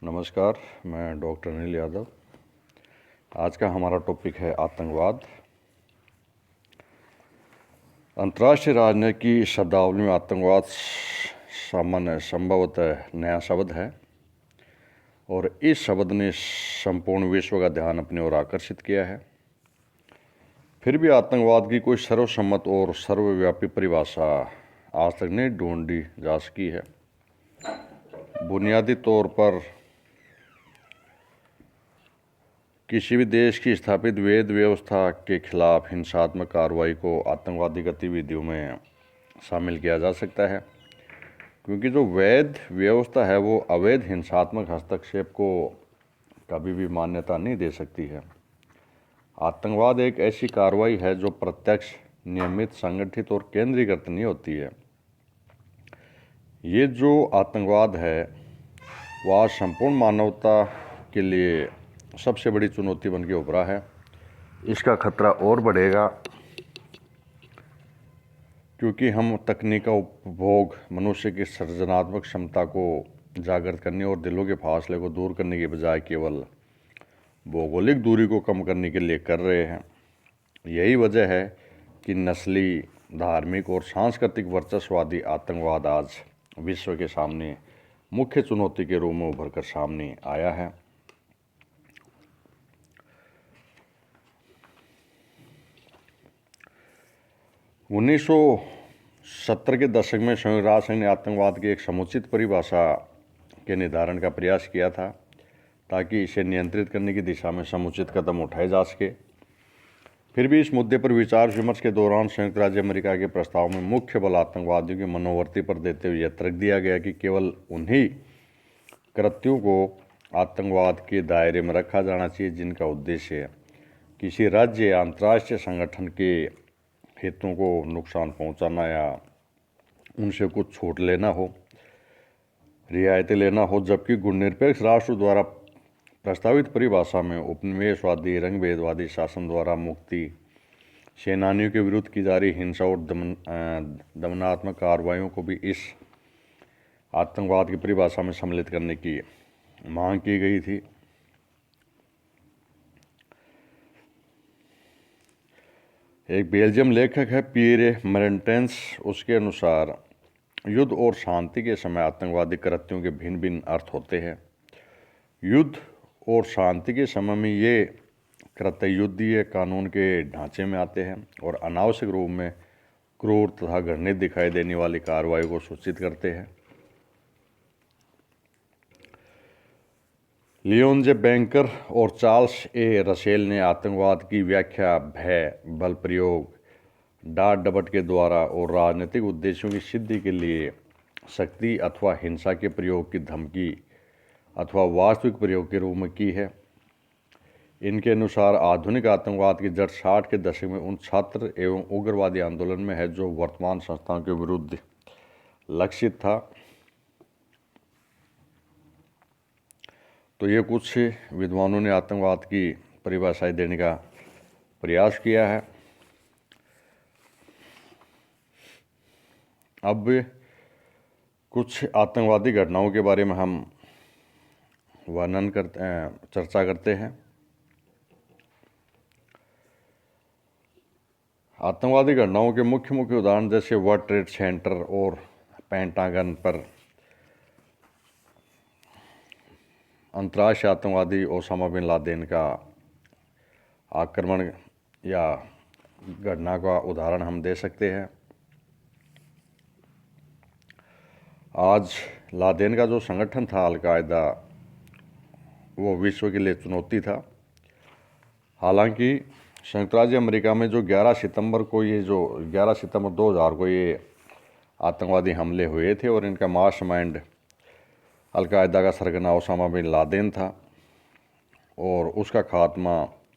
नमस्कार, मैं डॉक्टर अनिल यादव। आज का हमारा टॉपिक है आतंकवाद। अंतर्राष्ट्रीय राजनीति की शब्दावली में आतंकवाद सामान्य संभवतः नया शब्द है और इस शब्द ने संपूर्ण विश्व का ध्यान अपनी ओर आकर्षित किया है। फिर भी आतंकवाद की कोई सर्वसम्मत और सर्वव्यापी परिभाषा आज तक नहीं ढूंढी जा सकी है। बुनियादी तौर पर किसी भी देश की स्थापित वैध व्यवस्था के खिलाफ हिंसात्मक कार्रवाई को आतंकवादी गतिविधियों में शामिल किया जा सकता है, क्योंकि जो वैध व्यवस्था है वो अवैध हिंसात्मक हस्तक्षेप को कभी भी मान्यता नहीं दे सकती है। आतंकवाद एक ऐसी कार्रवाई है जो प्रत्यक्ष, नियमित, संगठित और केंद्रीकृत नहीं होती है। ये जो आतंकवाद है वह संपूर्ण मानवता के लिए सबसे बड़ी चुनौती बन के उभरा है। इसका खतरा और बढ़ेगा क्योंकि हम तकनीक का उपभोग मनुष्य की सृजनात्मक क्षमता को जागृत करने और दिलों के फासले को दूर करने के बजाय केवल भौगोलिक दूरी को कम करने के लिए कर रहे हैं। यही वजह है कि नस्ली, धार्मिक और सांस्कृतिक वर्चस्ववादी आतंकवाद आज विश्व के सामने मुख्य चुनौती के रूप में उभर कर सामने आया है। उन्नीस 1970 के दशक में संयुक्त राष्ट्र संघ ने आतंकवाद की एक समुचित परिभाषा के निर्धारण का प्रयास किया था ताकि इसे नियंत्रित करने की दिशा में समुचित कदम उठाए जा सके। फिर भी इस मुद्दे पर विचार विमर्श के दौरान संयुक्त राज्य अमेरिका के प्रस्ताव में मुख्य बल आतंकवादियों की मनोवृत्ति पर देते हुए यह तर्क दिया गया कि केवल उन्हीं कृत्यों को आतंकवाद के दायरे में रखा जाना चाहिए जिनका उद्देश्य किसी राज्य या अंतर्राष्ट्रीय संगठन के हितों को नुकसान पहुंचाना या उनसे कुछ छूट लेना हो, रियायतें लेना हो, जबकि गुणनिरपेक्ष राष्ट्र द्वारा प्रस्तावित परिभाषा में उपनिवेशवादी, रंगभेदवादी शासन द्वारा मुक्ति, सेनानियों के विरुद्ध की जा रही हिंसा और दमनात्मक कार्रवाइयों को भी इस आतंकवाद की परिभाषा में सम्मिलित करने की मांग की गई थी। एक बेल्जियम लेखक है पियरे मेरेंटेंस, उसके अनुसार युद्ध और शांति के समय आतंकवादी कृत्यों के भिन्न भिन्न अर्थ होते हैं। युद्ध और शांति के समय में ये कृत्य युद्धीय कानून के ढांचे में आते हैं और अनावश्यक रूप में क्रूर तथा घृणित दिखाई देने वाली कार्रवाई को सूचित करते हैं। लियोन जे बैंकर और चार्ल्स ए रसेल ने आतंकवाद की व्याख्या भय, बल प्रयोग, डांट डपट के द्वारा और राजनीतिक उद्देश्यों की सिद्धि के लिए शक्ति अथवा हिंसा के प्रयोग की धमकी अथवा वास्तविक प्रयोग के रूप में की है। इनके अनुसार आधुनिक आतंकवाद की जड़ 60 के दशक में उन छात्र एवं उग्रवादी आंदोलन में है जो वर्तमान संस्थाओं के विरुद्ध लक्षित था। तो ये कुछ विद्वानों ने आतंकवाद की परिभाषाएं देने का प्रयास किया है। अब कुछ आतंकवादी घटनाओं के बारे में हम चर्चा करते हैं। आतंकवादी घटनाओं के मुख्य उदाहरण जैसे वर्ल्ड ट्रेड सेंटर और पेंटागन पर अंतर्राष्ट्रीय आतंकवादी ओसामा बिन लादेन का आक्रमण या घटना का उदाहरण हम दे सकते हैं। आज लादेन का जो संगठन था अलकायदा, वो विश्व के लिए चुनौती था। हालांकि संयुक्त राज्य अमेरिका में जो 11 सितंबर 2000 को ये आतंकवादी हमले हुए थे और इनका मास्टरमाइंड अलकायदा का सरगना ओसामा बिन लादेन था और उसका खात्मा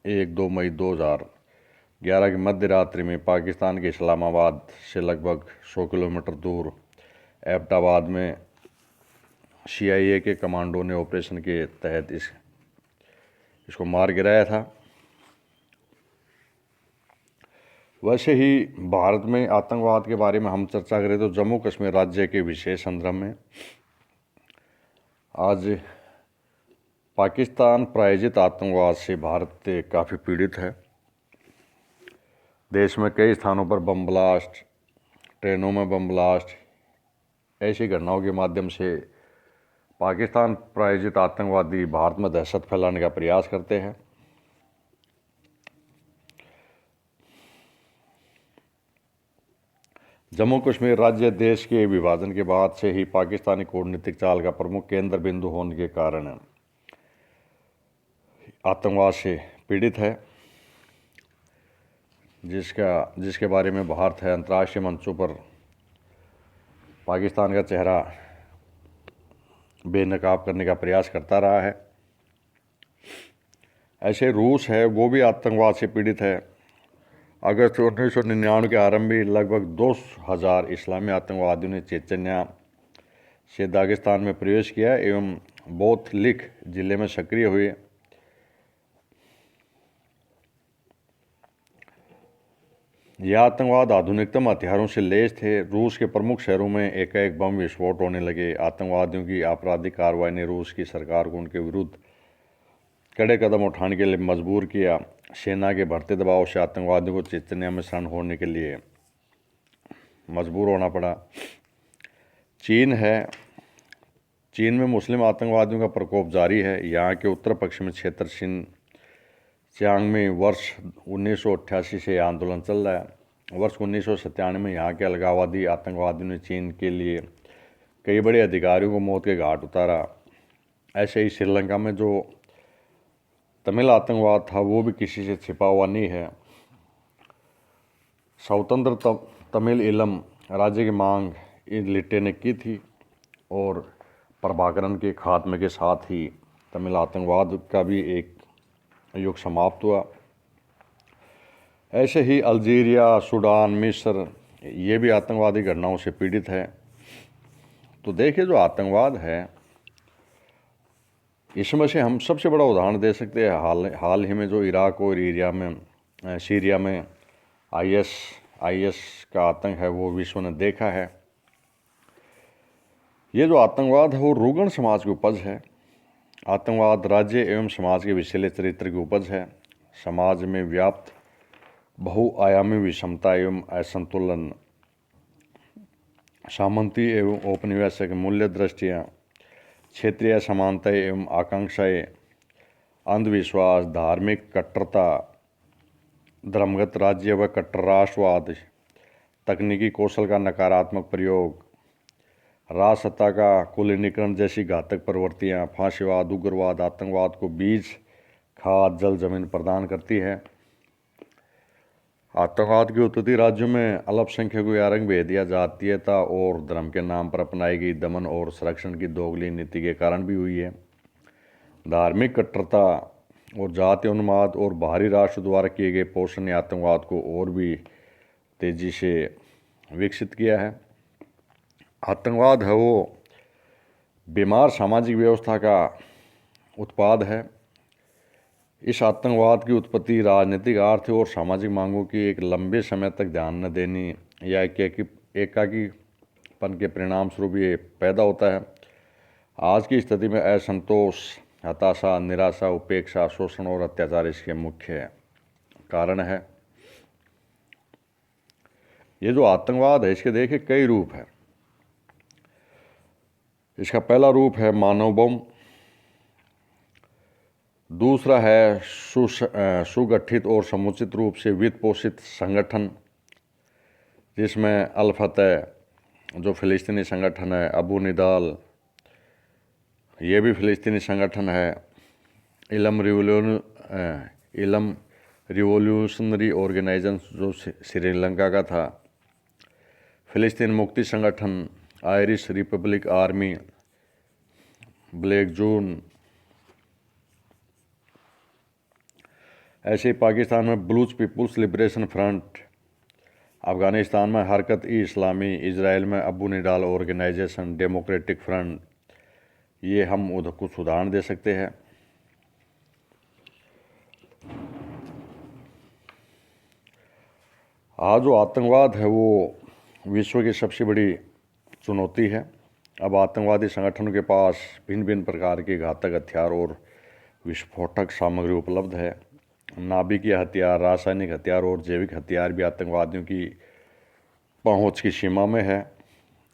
1-2 मई 2011 की मध्य रात्रि में पाकिस्तान के इस्लामाबाद से लगभग 100 किलोमीटर दूर एबटाबाद में CIA के कमांडो ने ऑपरेशन के तहत इसको मार गिराया था। वैसे ही भारत में आतंकवाद के बारे में हम चर्चा करें तो जम्मू कश्मीर राज्य के विशेष संदर्भ में आज पाकिस्तान प्रायोजित आतंकवाद से भारत काफ़ी पीड़ित है। देश में कई स्थानों पर बम ब्लास्ट, ट्रेनों में बम ब्लास्ट, ऐसी घटनाओं के माध्यम से पाकिस्तान प्रायोजित आतंकवादी भारत में दहशत फैलाने का प्रयास करते हैं। जम्मू कश्मीर राज्य देश के विभाजन के बाद से ही पाकिस्तानी कूटनीतिक चाल का प्रमुख केंद्र बिंदु होने के कारण आतंकवाद से पीड़ित है, जिसके बारे में भारत है अंतर्राष्ट्रीय मंचों पर पाकिस्तान का चेहरा बेनकाब करने का प्रयास करता रहा है। ऐसे रूस है, वो भी आतंकवाद से पीड़ित है। अगस्त 1999 के आरंभ में लगभग 2000 इस्लामी आतंकवादियों ने चेचन्या से दागिस्तान में प्रवेश किया एवं बोथलिक जिले में सक्रिय हुए। यह आतंकवाद आधुनिकतम हथियारों से लैस थे। रूस के प्रमुख शहरों में एकाएक बम विस्फोट होने लगे। आतंकवादियों की आपराधिक कार्रवाई ने रूस की सरकार को उनके विरुद्ध कड़े कदम उठाने के लिए मजबूर किया। सेना के बढ़ते दबाव से आतंकवादियों को चेचन्या में शरण होने के लिए मजबूर होना पड़ा। चीन में मुस्लिम आतंकवादियों का प्रकोप जारी है। यहाँ के उत्तर पश्चिमी क्षेत्र शिनजियांग में वर्ष 1988 से आंदोलन चल रहा है। वर्ष 1997 में यहाँ के अलगाववादी आतंकवादियों ने चीन के लिए कई बड़े अधिकारियों को मौत के घाट उतारा। ऐसे ही श्रीलंका में जो तमिल आतंकवाद था वो भी किसी से छिपा हुआ नहीं है। स्वतंत्र तमिल ईलम राज्य की मांग इन लिट्टे ने की थी और प्रभाकरन के खात्मे के साथ ही तमिल आतंकवाद का भी एक युग समाप्त हुआ। ऐसे ही अल्जीरिया, सूडान, मिस्र ये भी आतंकवादी घटनाओं से पीड़ित है। तो देखिए, जो आतंकवाद है इसमें से हम सबसे बड़ा उदाहरण दे सकते हैं हाल ही में जो इराक और सीरिया में आईएस का आतंक है वो विश्व ने देखा है। ये जो आतंकवाद है वो रुग्ण समाज की उपज है। आतंकवाद राज्य एवं समाज के विषैले चरित्र की उपज है। समाज में व्याप्त बहुआयामी विषमता एवं असंतुलन, सामंती एवं औपनिवेशिक मूल्य दृष्टियाँ, क्षेत्रीय असमानताएं एवं आकांक्षाएं, अंधविश्वास, धार्मिक कट्टरता, धर्मगत राज्य व कट्टर राष्ट्रवाद, तकनीकी कौशल का नकारात्मक प्रयोग, राजसत्ता का कुलीनीकरण जैसी घातक प्रवृत्तियाँ, फांसीवाद, उग्रवाद आतंकवाद को बीज, खाद, जल, जमीन प्रदान करती है। आतंकवाद की उत्पत्ति राज्यों में अल्पसंख्यकों या रंग भेदिया, जातीयता और धर्म के नाम पर अपनाई गई दमन और संरक्षण की दोगली नीति के कारण भी हुई है। धार्मिक कट्टरता और जातीय उन्माद और बाहरी राष्ट्र द्वारा किए गए पोषण ने आतंकवाद को और भी तेजी से विकसित किया है। आतंकवाद है वो बीमार सामाजिक व्यवस्था का उत्पाद है। इस आतंकवाद की उत्पत्ति राजनीतिक, आर्थिक और सामाजिक मांगों की एक लंबे समय तक ध्यान न देने या एकाकीपन के परिणाम स्वरूप ये पैदा होता है। आज की स्थिति में असंतोष, हताशा, निराशा, उपेक्षा, शोषण और अत्याचार इसके मुख्य कारण है। ये जो आतंकवाद है इसके देखिए कई रूप है। इसका पहला रूप है मानव बम, दूसरा है सुगठित और समुचित रूप से वित्त पोषित संगठन, जिसमें अल फतह जो फ़िलिस्तीनी संगठन है, अबू निदाल ये भी फ़िलिस्तीनी संगठन है, इलम रिवोल्यूशनरी ऑर्गेनाइजेशन जो श्रीलंका का था, फ़िलिस्तीन मुक्ति संगठन, Irish republic army, black June. ऐसे ही पाकिस्तान में Baloch people's liberation front, Afghanistan में हरकत ई इस्लामी, इजराइल में Abu Nidal organisation, democratic front, ये हम उधर कुछ उदाहरण दे सकते हैं। आज जो आतंकवाद है वो विश्व की सबसे बड़ी चुनौती है। अब आतंकवादी संगठनों के पास भिन्न भिन्न प्रकार के घातक हथियार और विस्फोटक सामग्री उपलब्ध है। नाभिकीय हथियार, रासायनिक हथियार और जैविक हथियार भी आतंकवादियों की पहुंच की सीमा में है।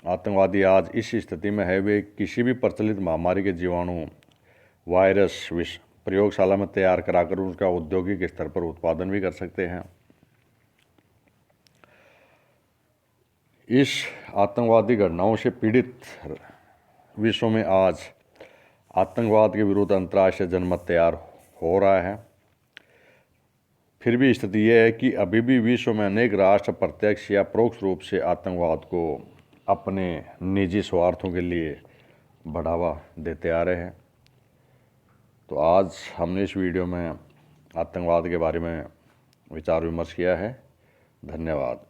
आतंकवादी आज इस स्थिति में है वे किसी भी प्रचलित महामारी के जीवाणु, वायरस प्रयोगशाला में तैयार कराकर उनका औद्योगिक स्तर पर उत्पादन भी कर सकते हैं। इस आतंकवादी घटनाओं से पीड़ित विश्व में आज आतंकवाद के विरुद्ध अंतर्राष्ट्रीय जनमत तैयार हो रहा है। फिर भी स्थिति यह है कि अभी भी विश्व में अनेक राष्ट्र प्रत्यक्ष या परोक्ष रूप से आतंकवाद को अपने निजी स्वार्थों के लिए बढ़ावा देते आ रहे हैं। तो आज हमने इस वीडियो में आतंकवाद के बारे में विचार विमर्श किया है। धन्यवाद।